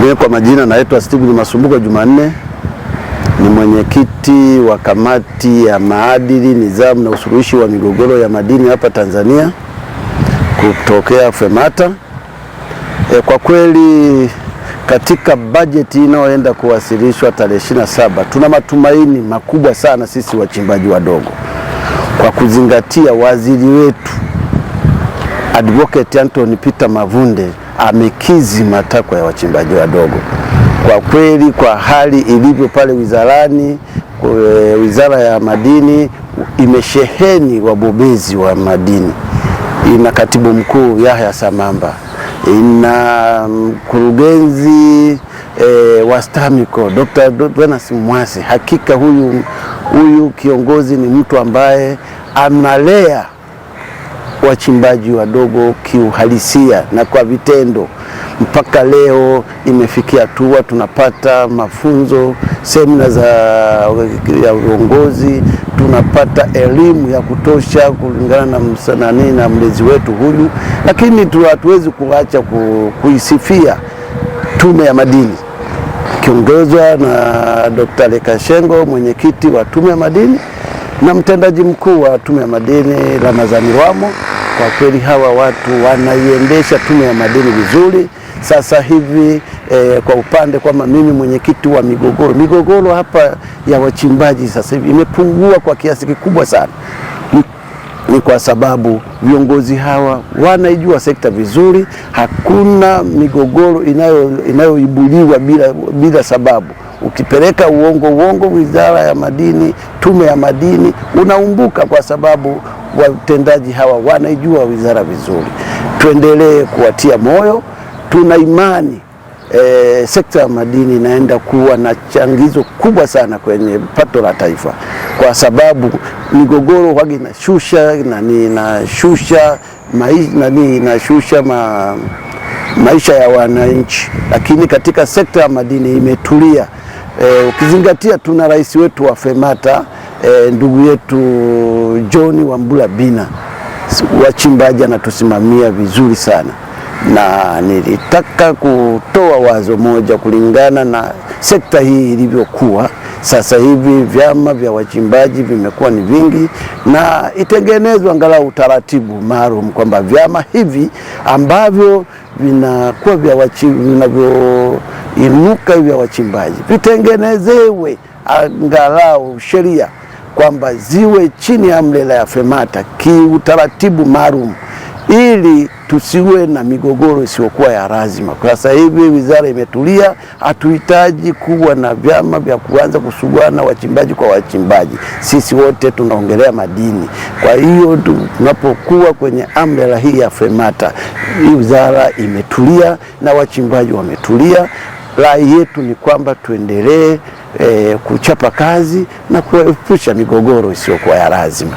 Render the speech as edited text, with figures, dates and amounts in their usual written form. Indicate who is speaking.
Speaker 1: Mimi kwa majina naitwa Steven Masumbuko Jumanne, ni mwenyekiti wa kamati ya maadili, nidhamu na usuluhishi wa migogoro ya madini hapa Tanzania kutokea FEMATA. Kwa kweli katika bajeti inayoenda kuwasilishwa tarehe 27 tuna matumaini makubwa sana sisi wachimbaji wadogo, kwa kuzingatia waziri wetu Advocate Anthony Peter Mavunde amekizi matakwa ya wachimbaji wadogo. Kwa kweli kwa hali ilivyo pale wizarani, wizara ya madini imesheheni wabobezi wa madini. Ina katibu mkuu Yahya Samamba, ina mkurugenzi wa STAMICO Dr. Venus Mwase. Hakika huyu kiongozi ni mtu ambaye analea wachimbaji wadogo kiuhalisia na kwa vitendo. Mpaka leo imefikia hatua tunapata mafunzo, semina ya uongozi, tunapata elimu ya kutosha kulingana na mlezi wetu huyu. Lakini hatuwezi kuacha kuisifia Tume ya Madini kiongozwa na Dr. Lekashengo, mwenyekiti wa Tume ya Madini, na mtendaji mkuu wa Tume ya Madini Ramadhani Rwamo. Kwa kweli hawa watu wanaiendesha Tume ya Madini vizuri. Sasa hivi kwa upande kwamba mimi mwenyekiti wa migogoro hapa ya wachimbaji sasa hivi imepungua kwa kiasi kikubwa sana. Ni kwa sababu viongozi hawa wanaijua sekta vizuri. Hakuna migogoro inayoibuliwa bila sababu. Ukipeleka uongo wizara ya madini, Tume ya Madini, unaumbuka, kwa sababu watendaji hawa wanaijua wizara vizuri. Tuendelee kuwatia moyo. Tuna imani sekta ya madini inaenda kuwa na changizo kubwa sana kwenye pato la taifa, kwa sababu migogoro wagi inashusha maisha ya wananchi, lakini katika sekta ya madini imetulia. Ukizingatia tuna rais wetu wa FEMATA ndugu yetu John Wambura Bina, wachimbaji anatusimamia vizuri sana, na nilitaka kutoa wazo moja kulingana na sekta hii ilivyokuwa. Sasa hivi vyama vya wachimbaji vimekuwa ni vingi, na itengenezwe angalau utaratibu maalum kwamba vyama hivi ambavyo vinakuwa vinavyoinuka vya wachimbaji vitengenezewe angalau sheria kwamba ziwe chini ya ambrela ya FEMATA kiutaratibu maalum, ili tusiwe na migogoro isiyokuwa ya lazima. Kwa sasa hivi wizara imetulia, hatuhitaji kuwa na vyama vya kuanza kusuguana wachimbaji kwa wachimbaji. Sisi wote tunaongelea madini. Kwa hiyo tunapokuwa kwenye ambrela hii ya FEMATA, hii wizara imetulia na wachimbaji wametulia. Rai yetu ni kwamba tuendelee kuchapa kazi na kuepusha migogoro isiyokuwa ya lazima.